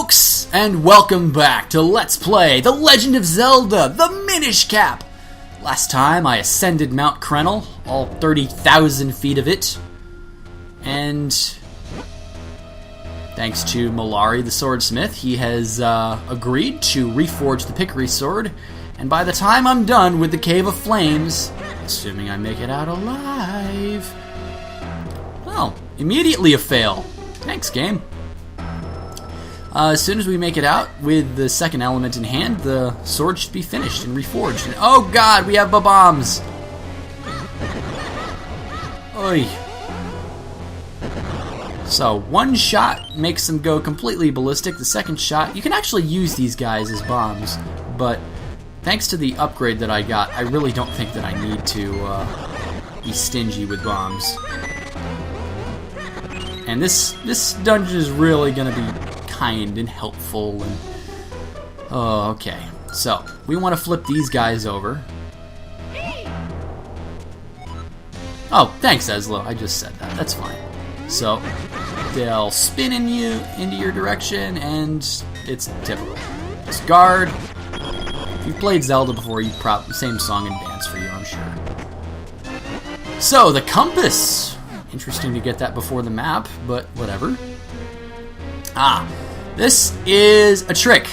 folks, and welcome back to Let's Play The Legend of Zelda, the Minish Cap! Last time I ascended Mount Krenel, all 30,000 feet of it, and thanks to Malari the swordsmith, he has agreed to reforge the Pickery sword, and by the time I'm done with the Cave of Flames, assuming I make it out alive, well, immediately a fail. Thanks, game. As soon as we make it out with the second element in hand, the sword should be finished and reforged. And, oh god, we have bombs! Oy. So, one shot makes them go completely ballistic. The second shot, you can actually use these guys as bombs, but thanks to the upgrade that I got, I really don't think that I need to be stingy with bombs. And this dungeon is really going to be kind and helpful, and oh, okay. So we want to flip these guys over. Oh, thanks, Eslo. I just said that. That's fine. So they'll spin into your direction, and it's typical. Just guard. If you've played Zelda before, you probably same song and dance for you, I'm sure. So the compass. Interesting to get that before the map, but whatever. Ah, this is a trick.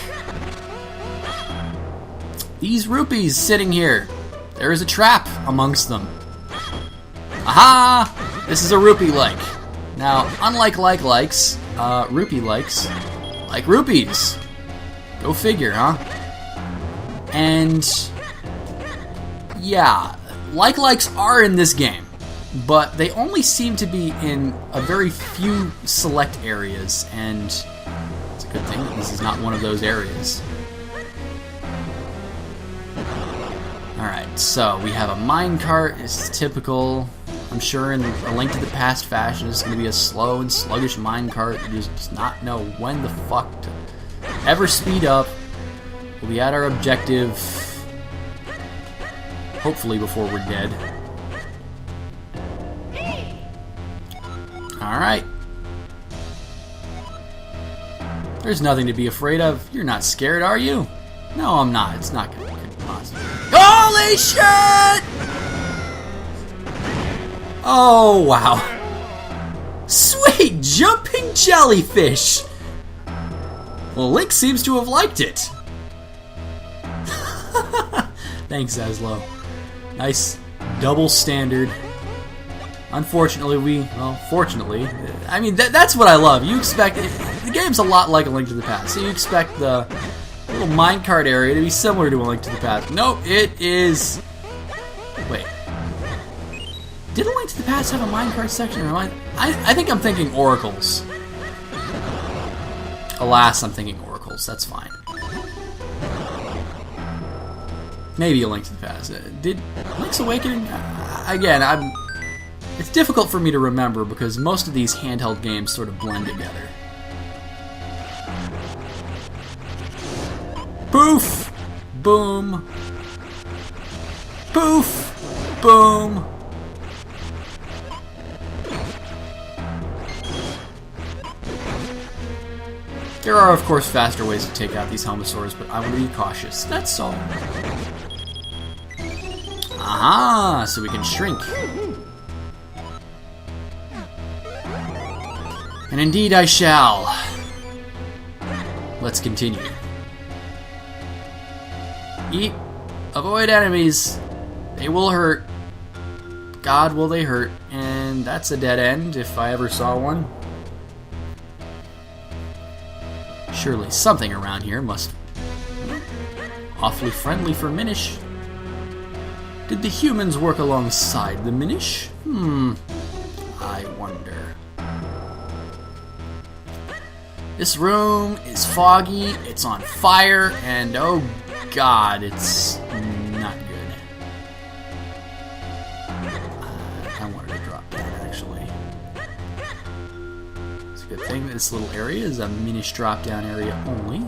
These rupees sitting here, there is a trap amongst them. Aha! This is a rupee like. Now, unlike likes, rupee likes like rupees. Go figure, huh? And yeah, likes are in this game, but they only seem to be in a very few select areas, and it's a good thing that this is not one of those areas. Alright, so we have a minecart. It's typical, I'm sure, in A Link to the Past fashion. It's going to be a slow and sluggish minecart. You just does not know when the fuck to ever speed up. We'll be at our objective, hopefully before we're dead. Alright. There's nothing to be afraid of. You're not scared, are you? No, I'm not. It's not gonna be possible. Holy shit! Oh, wow. Sweet jumping jellyfish! Well, Link seems to have liked it. Thanks, Zaslow. Nice double standard. Unfortunately, fortunately, I mean, that's what I love. You expect, the game's a lot like A Link to the Past, so you expect the little minecart area to be similar to A Link to the Past. Nope, it is, wait, did A Link to the Past have a minecart section, or I think I'm thinking oracles. Alas, I'm thinking oracles, that's fine. Maybe A Link to the Past. Did Link's Awakening, again, it's difficult for me to remember because most of these handheld games sort of blend together. Poof! Boom! Poof! Boom! There are, of course, faster ways to take out these Helmosaurs, but I want to be cautious. That's all. Aha! So we can shrink. And indeed I shall. Let's continue. Eat. Avoid enemies. They will hurt. God, will they hurt. And that's a dead end, if I ever saw one. Surely something around here must... awfully friendly for Minish. Did the humans work alongside the Minish? I wonder. This room is foggy, it's on fire, and oh god, it's not good. I wanted to drop down, actually. It's a good thing that this little area is a Minish drop-down area only.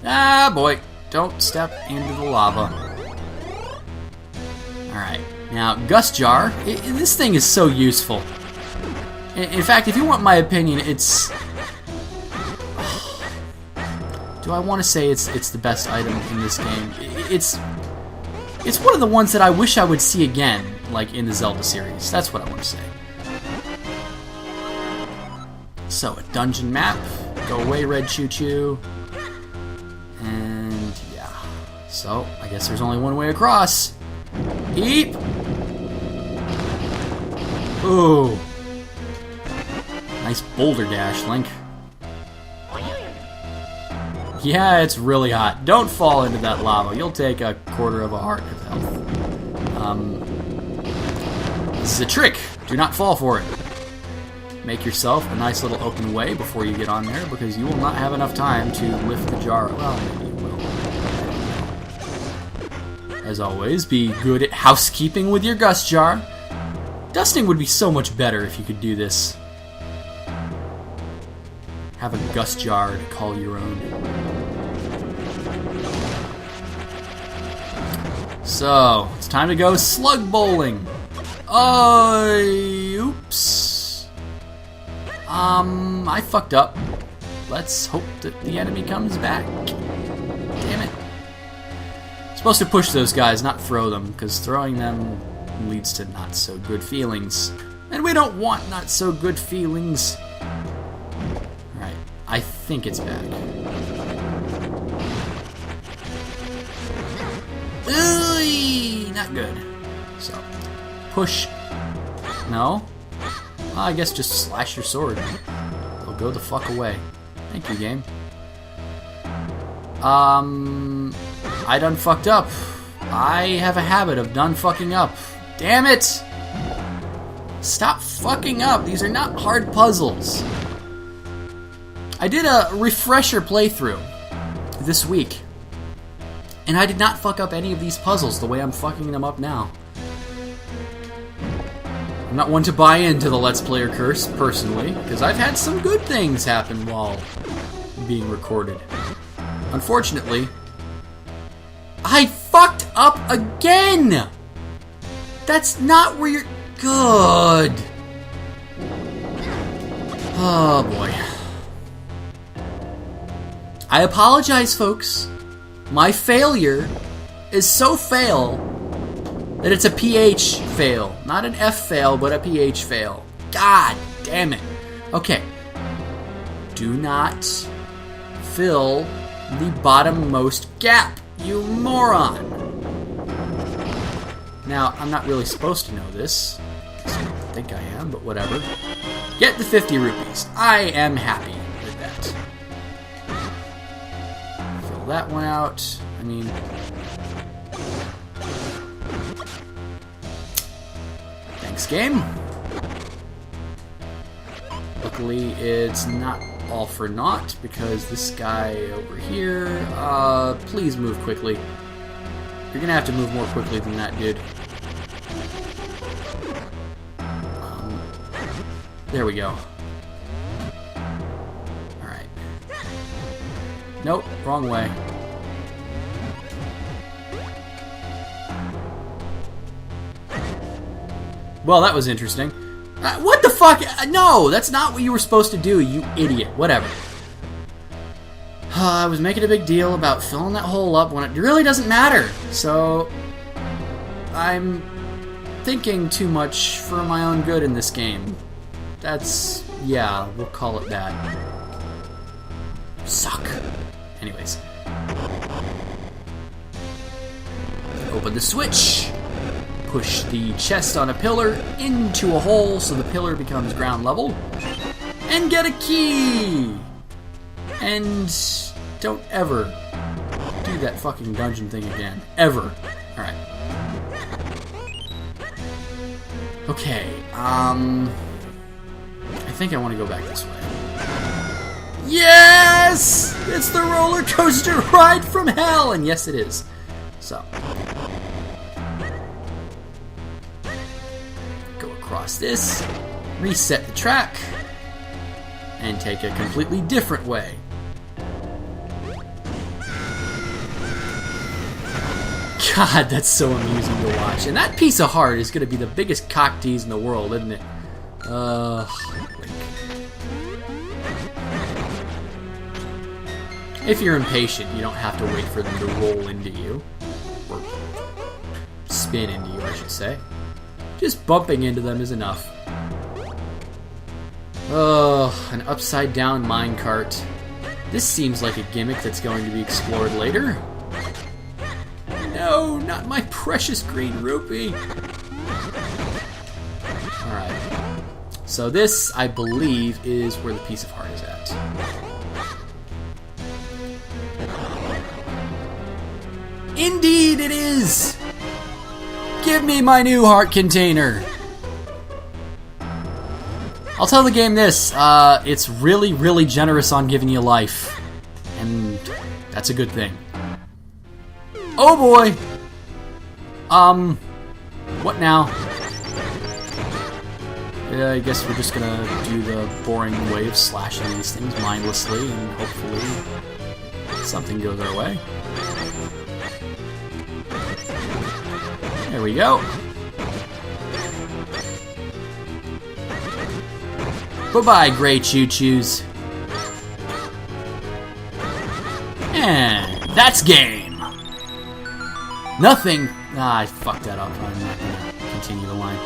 Ah, boy, don't step into the lava. Alright, now, Gust Jar, this thing is so useful. In fact, if you want my opinion, it's... Do I want to say it's the best item in this game? It's one of the ones that I wish I would see again, like in the Zelda series. That's what I want to say. So, a dungeon map. Go away, Red Choo Choo. And, yeah. So, I guess there's only one way across. Eep! Ooh. Nice boulder dash, Link. Yeah, it's really hot. Don't fall into that lava. You'll take a quarter of a heart of health. This is a trick. Do not fall for it. Make yourself a nice little open way before you get on there, because you will not have enough time to lift the jar. Well, maybe you will. As always, be good at housekeeping with your gust jar. Dusting would be so much better if you could do this. Have a gust jar to call your own. So, it's time to go slug bowling. Oops. I fucked up. Let's hope that the enemy comes back. Damn it. Supposed to push those guys, not throw them, because throwing them leads to not so good feelings. And we don't want not so good feelings. Alright, I think it's back. Ooh, not good. So, push. No? Well, I guess just slash your sword. They'll go the fuck away. Thank you, game. I done fucked up. I have a habit of done fucking up. Damn it! Stop fucking up. These are not hard puzzles. I did a refresher playthrough this week, and I did not fuck up any of these puzzles the way I'm fucking them up now. I'm not one to buy into the Let's Player curse, personally, because I've had some good things happen while being recorded. Unfortunately, I fucked up again! That's not where you're... Good. Oh, boy. I apologize, folks. My failure is so fail that it's a PH fail. Not an F fail, but a PH fail. God damn it. Okay. Do not fill the bottommost gap, you moron. Now, I'm not really supposed to know this. I don't think I am, but whatever. Get the 50 rupees. I am happy with that. Fill that one out. I mean... Thanks, game. Luckily, it's not all for naught, because this guy over here... please move quickly. You're gonna have to move more quickly than that, dude. There we go. Alright. Nope, wrong way. Well, that was interesting. What the fuck? No, that's not what you were supposed to do, you idiot. Whatever. I was making a big deal about filling that hole up when it really doesn't matter. So, I'm thinking too much for my own good in this game. That's, yeah, we'll call it that. Suck. Anyways. Open the switch. Push the chest on a pillar into a hole so the pillar becomes ground level. And get a key! And don't ever do that fucking dungeon thing again. Ever. Alright. Okay, I think I want to go back this way. Yes! It's the roller coaster ride from hell! And yes, it is. So. Go across this. Reset the track. And take a completely different way. God, that's so amusing to watch. And that piece of heart is going to be the biggest cock tease in the world, isn't it? If you're impatient, you don't have to wait for them to roll into you. Or spin into you, I should say. Just bumping into them is enough. Oh, an upside-down minecart. This seems like a gimmick that's going to be explored later. No, not my precious green rupee. Alright. So this, I believe, is where the piece of heart is at. Indeed it is! Give me my new heart container! I'll tell the game this, it's really, really generous on giving you life. And that's a good thing. Oh boy! What now? Yeah, I guess we're just gonna do the boring way of slashing these things mindlessly, and hopefully something goes our way. There we go. Bye-bye, gray choo-choos. And that's game. Nothing. I fucked that up. I'm not gonna continue the line.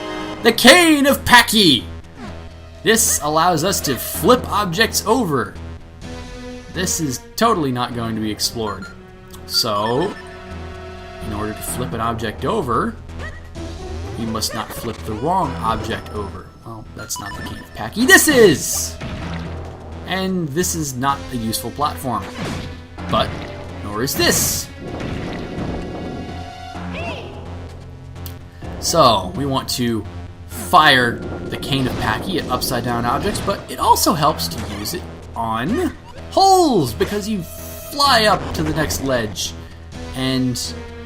The Cane of Packy. This allows us to flip objects over. This is totally not going to be explored. So, in order to flip an object over, you must not flip the wrong object over. Well, that's not the Cane of Packy. This is! And this is not a useful platform. But, nor is this. So, we want to fire the Cane of Packy at upside down objects, but it also helps to use it on holes, because you fly up to the next ledge. And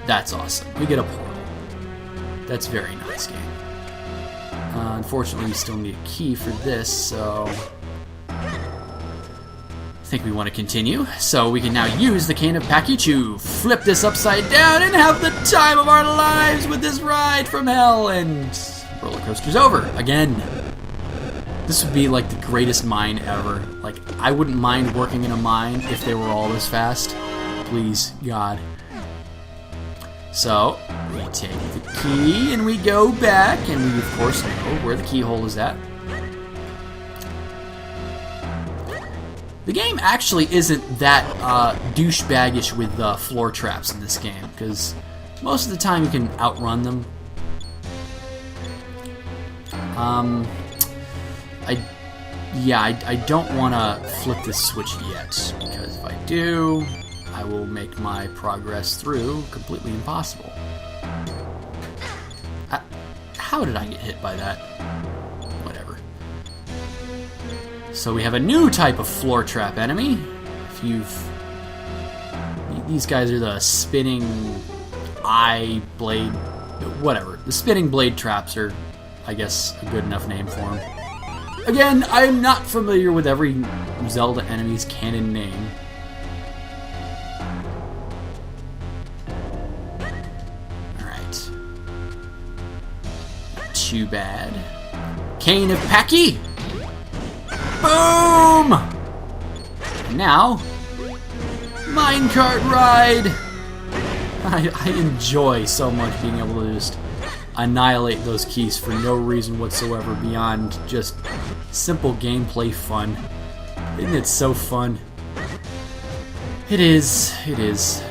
that's awesome. We get a portal. That's very nice, game. Unfortunately, we still need a key for this, so I think we want to continue. So we can now use the Cane of Packy to flip this upside down and have the time of our lives with this ride from hell, and roller coaster's over again. This would be like the greatest mine ever. Like, I wouldn't mind working in a mine if they were all this fast. Please, God. So, we take the key and we go back, and we of course know where the keyhole is at. The game actually isn't that douchebaggish with floor traps in this game, because most of the time you can outrun them. I don't want to flip this switch yet, because if I do, I will make my progress through completely impossible. How did I get hit by that? Whatever. So we have a new type of floor trap enemy. These guys are the spinning eye blade, whatever. The spinning blade traps are, I guess, a good enough name for them. Again, I'm not familiar with every Zelda enemy's canon name. Alright. Not too bad. Cane of Packy! Boom! And now, minecart ride! I enjoy so much being able to just annihilate those keys for no reason whatsoever beyond just simple gameplay fun. Isn't it so fun? It is. It is.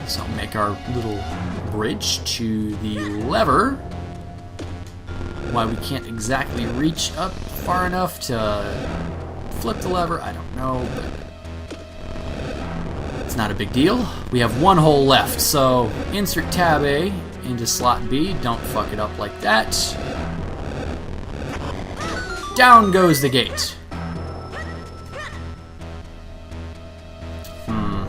So I'll make our little bridge to the lever. Why we can't exactly reach up far enough to flip the lever, I don't know, but it's not a big deal. We have one hole left, so insert tab A into slot B. Don't fuck it up like that. Down goes the gate. Now,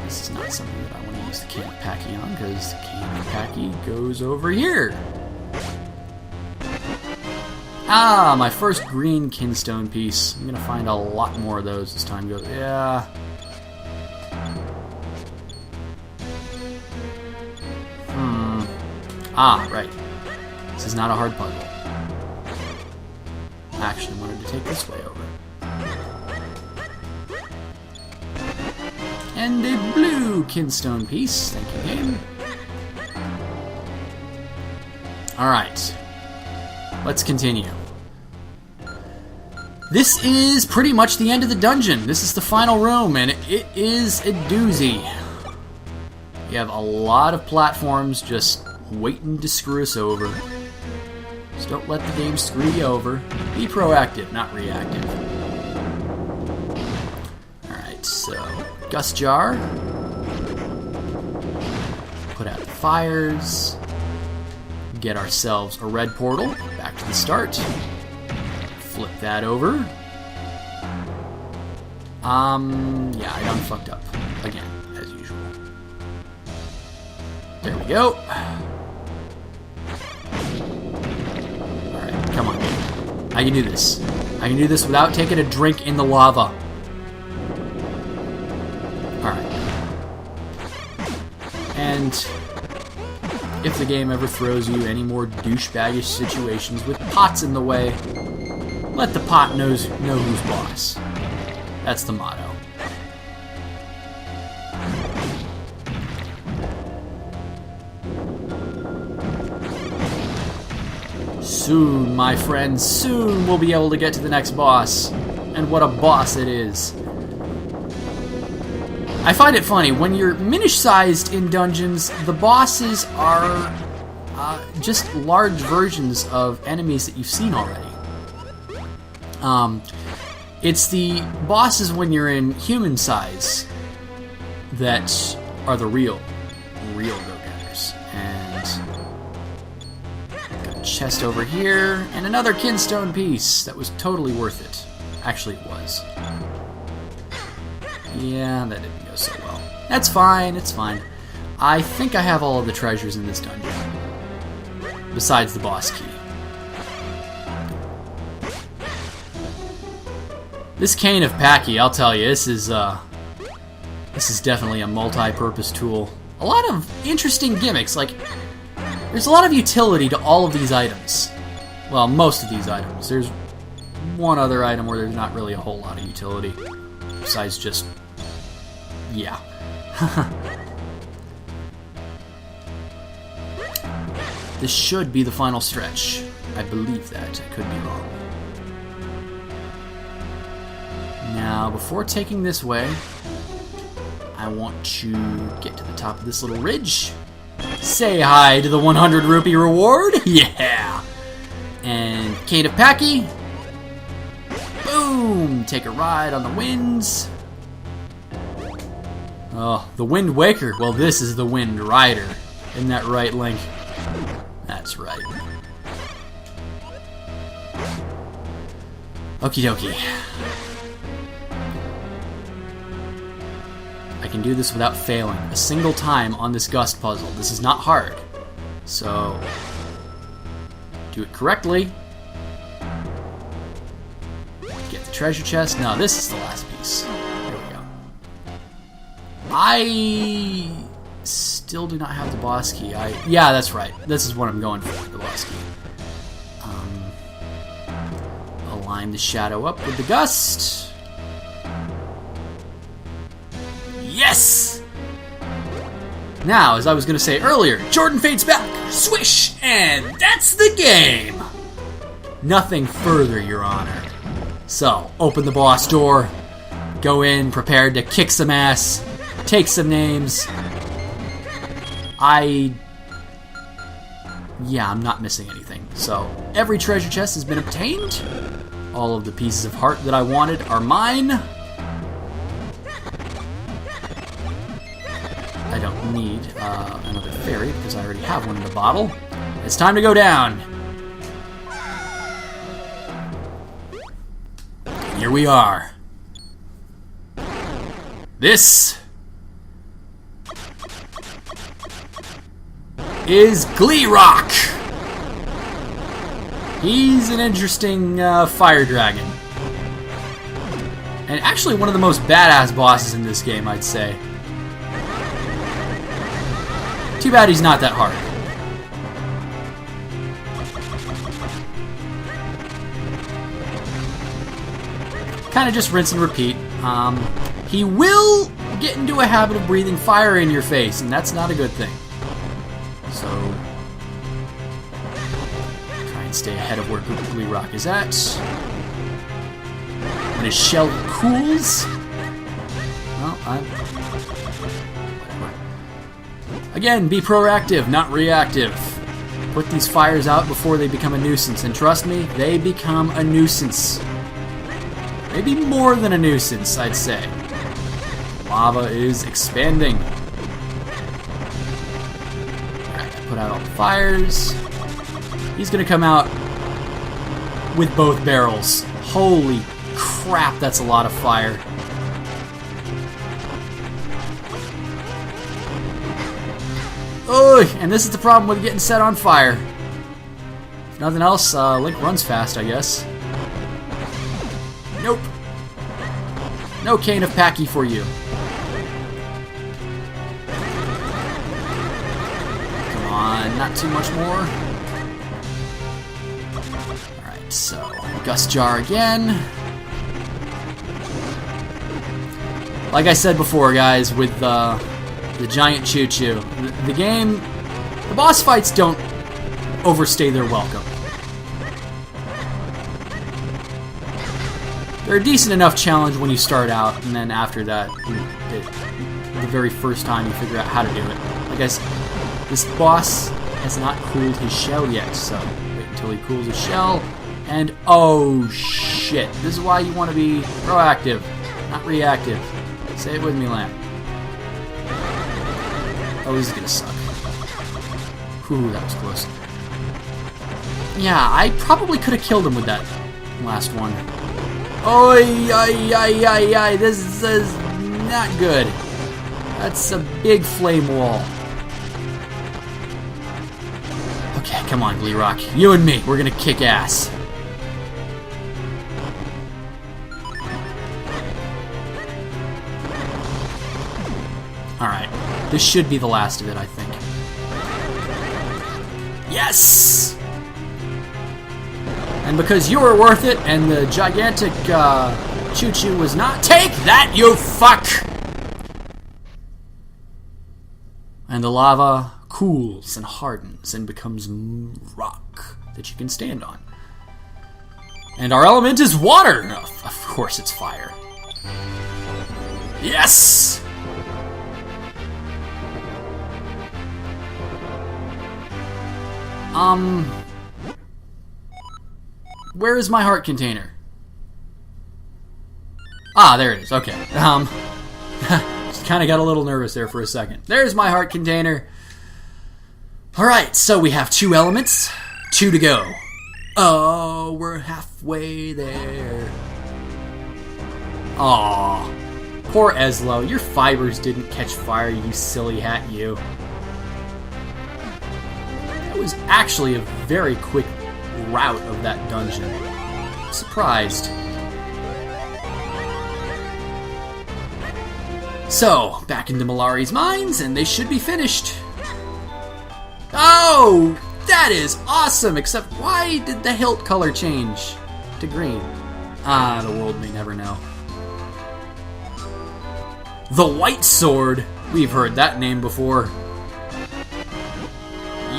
this is not something that I want to use the Cane of Packy on, because the Cane of Packy goes over here. Ah, my first green kinstone piece. I'm gonna find a lot more of those as time goes. Yeah. Ah, right. This is not a hard puzzle. actually wanted to take this way over. And a blue kinstone piece. Thank you, game. Alright. Let's continue. This is pretty much the end of the dungeon. This is the final room, and it is a doozy. You have a lot of platforms just waiting to screw us over. Just don't let the game screw you over. Be proactive, not reactive. Alright, so Gust Jar. Put out the fires. Get ourselves a red portal. Back to the start. Flip that over. Yeah, I done fucked up. Again, as usual. There we go. Alright, come on. I can do this. I can do this without taking a drink in the lava. Alright. And if the game ever throws you any more douchebaggish situations with pots in the way, let the pot know who's boss. That's the motto. Soon, my friends, soon we'll be able to get to the next boss. And what a boss it is. I find it funny, when you're Minish-sized in dungeons, the bosses are just large versions of enemies that you've seen already. It's the bosses when you're in human size that are the real go-getters. And got a chest over here, and another kinstone piece that was totally worth it. Actually, it was. Yeah, that didn't go so well. That's fine, it's fine. I think I have all of the treasures in this dungeon. Besides the boss key. This cane of Packy, I'll tell you, this is definitely a multi-purpose tool. A lot of interesting gimmicks, like, there's a lot of utility to all of these items. Well, most of these items. There's one other item where there's not really a whole lot of utility. Besides just, yeah. This should be the final stretch. I believe that. I could be wrong. Now, before taking this way, I want to get to the top of this little ridge. Say hi to the 100 rupee reward. Yeah! And Cane of Packy. Boom! Take a ride on the winds. Oh, the Wind Waker. Well, this is the Wind Rider. Isn't that right, Link? That's right. Okie dokie. I can do this without failing a single time on this gust puzzle. This is not hard. So, do it correctly. Get the treasure chest. No, this is the last piece. There we go. I still do not have the boss key. Yeah, that's right. This is what I'm going for, the boss key. Align the shadow up with the gust. Yes! Now, as I was going to say earlier, Jordan fades back, swish, and that's the game! Nothing further, Your Honor. So, open the boss door, go in prepared to kick some ass, take some names. Yeah, I'm not missing anything. So, every treasure chest has been obtained. All of the pieces of heart that I wanted are mine. I don't need another fairy because I already have one in the bottle. It's time to go down. Here we are. This is Glee Rock. He's an interesting fire dragon. And actually one of the most badass bosses in this game, I'd say. Too bad he's not that hard. kind of just rinse and repeat. He will get into a habit of breathing fire in your face, and that's not a good thing. So, try and stay ahead of where Googly Rock is at. When his shell cools, well, whatever. Again, be proactive, not reactive. Put these fires out before they become a nuisance, and trust me, they become a nuisance. Maybe more than a nuisance, I'd say. Lava is expanding. Alright, put out all the fires. He's gonna come out with both barrels. Holy crap, that's a lot of fire. Oh, and this is the problem with getting set on fire. If nothing else, Link runs fast, I guess. Nope. No cane of Packy for you. Come on, not too much more. Alright, so Gust Jar again. Like I said before, guys, with the giant choo-choo, the game, the boss fights don't overstay their welcome. They're a decent enough challenge when you start out, and then after that, the very first time you figure out how to do it. Like I said, this boss has not cooled his shell yet, so wait until he cools his shell, and oh shit, this is why you want to be proactive, not reactive. Say it with me, Lamp. Oh, this is gonna suck. Whew, that was close. Yeah, I probably could have killed him with that last one. Oi, ay, ay, ay, ay, this is not good. That's a big flame wall. Okay, come on, Gleerock. You and me, we're gonna kick ass. Alright, this should be the last of it, I think. Yes! And because you were worth it, and the gigantic choo-choo was not, take that, you fuck! And the lava cools and hardens and becomes rock that you can stand on. And our element is water! Oh, of course it's fire. Yes! Where is my heart container? Ah, there it is. Okay. Just kind of got a little nervous there for a second. There's my heart container. Alright, so we have 2 elements. 2 to go. Oh, we're halfway there. Aw. Poor Eslo. Your fibers didn't catch fire, you silly hat, you. That was actually a very quick route of that dungeon. I'm surprised. So, back into Malari's mines, and they should be finished. Oh, that is awesome! Except, why did the hilt color change to green? Ah, the world may never know. The White Sword! We've heard that name before.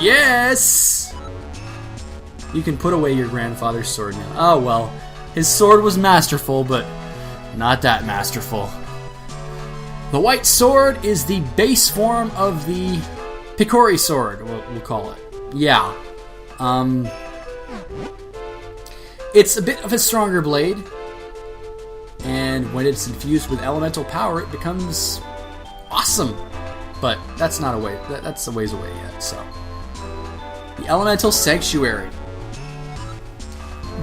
Yes! You can put away your grandfather's sword now. Oh well, his sword was masterful, but not that masterful. The White Sword is the base form of the Picori Sword, we'll call it. Yeah. It's a bit of a stronger blade, and when it's infused with elemental power, it becomes awesome. But that's not a way. That's a ways away yet. So, the Elemental Sanctuary,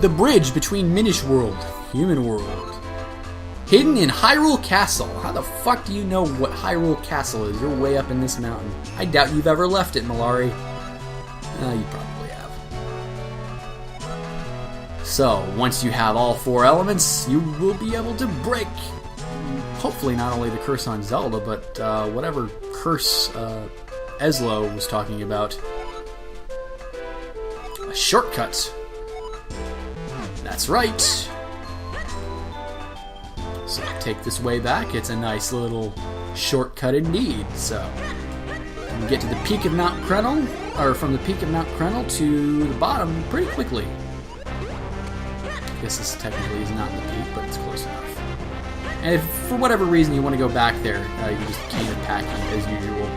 the bridge between Minish World, Human World, hidden in Hyrule Castle. How the fuck do you know what Hyrule Castle is? You're way up in this mountain. I doubt you've ever left it, Malari. You probably have. So, once you have all 4 elements, you will be able to break, hopefully not only the curse on Zelda, but whatever curse Eslo was talking about. A shortcut. That's right. So take this way back. It's a nice little shortcut indeed. So you can get to the peak of Mount Krenel, or from the peak of Mount Krenel to the bottom pretty quickly. I guess this technically is not the peak, but it's close enough. And if for whatever reason you want to go back there, you can just cane and pack as usual.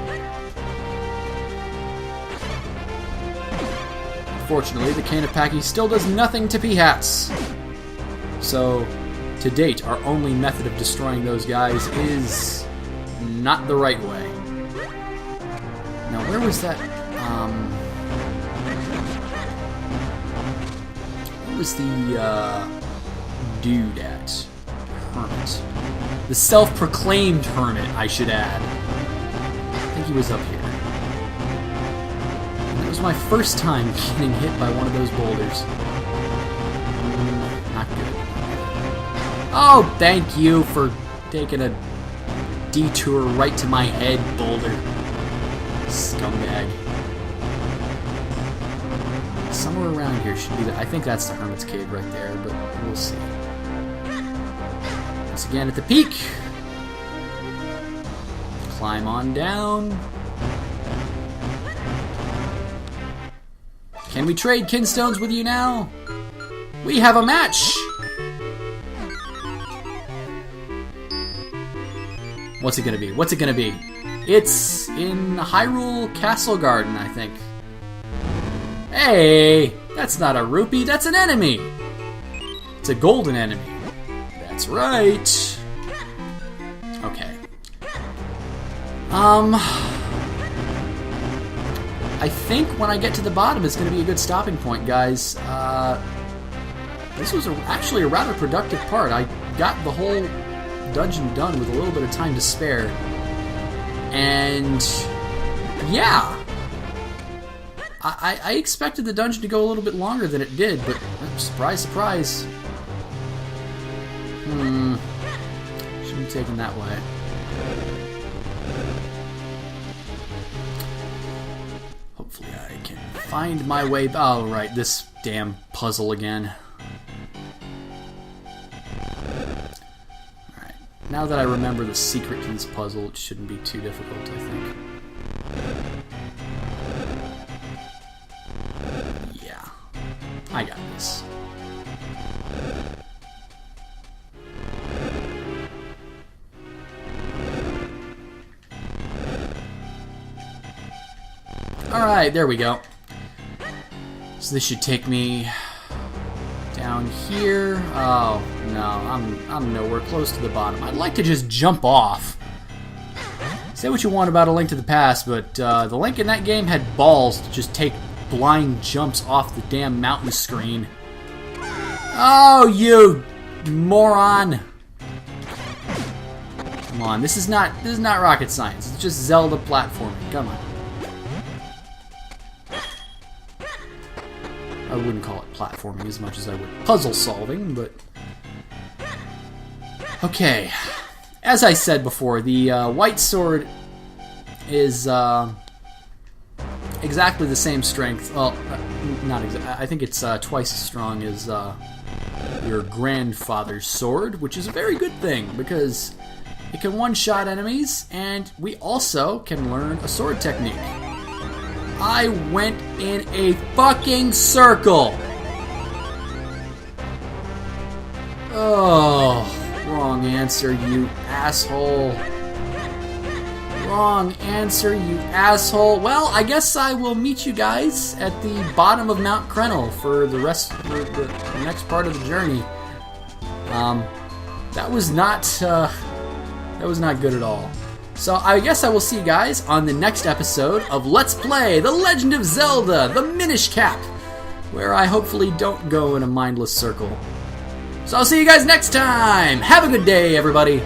Unfortunately, the Canapaki still does nothing to P-Hats. So, to date, our only method of destroying those guys is not the right way. Now, where was that? Where was the dude at? Hermit. The self-proclaimed hermit, I should add. I think he was up here. It was my first time getting hit by one of those boulders. Not good. Oh, thank you for taking a detour right to my head, boulder. Scumbag. Somewhere around here should be the... I think that's the Hermit's Cave right there, but we'll see. Once again at the peak. Climb on down. Can we trade kinstones with you now? We have a match! What's it gonna be? What's it gonna be? It's in Hyrule Castle Garden, I think. Hey! That's not a rupee, that's an enemy! It's a golden enemy. That's right. Okay. I think when I get to the bottom, it's going to be a good stopping point, guys. This was actually a rather productive part. I got the whole dungeon done with a little bit of time to spare. And yeah, I expected the dungeon to go a little bit longer than it did, but surprise, surprise. Shouldn't have taken that way. Hopefully I can find my way... Oh, right, this damn puzzle again. Alright, now that I remember the secret to this puzzle, it shouldn't be too difficult, I think. Yeah, I got this. Alright, there we go. So this should take me down here. Oh, no, I'm nowhere close to the bottom. I'd like to just jump off. Say what you want about A Link to the Past, but the Link in that game had balls to just take blind jumps off the damn mountain screen. Oh, you moron. Come on, this is not rocket science. It's just Zelda platforming. Come on. I wouldn't call it platforming as much as I would puzzle solving, but... Okay. As I said before, the white sword is exactly the same strength. Well, not exactly. I think it's twice as strong as your grandfather's sword, which is a very good thing, because it can one-shot enemies, and we also can learn a sword technique. I went in a fucking circle! Oh, wrong answer, you asshole. Wrong answer, you asshole. Well, I guess I will meet you guys at the bottom of Mount Krenel for the rest of the next part of the journey. That was not good at all. So I guess I will see you guys on the next episode of Let's Play The Legend of Zelda, the Minish Cap, where I hopefully don't go in a mindless circle. So I'll see you guys next time. Have a good day, everybody.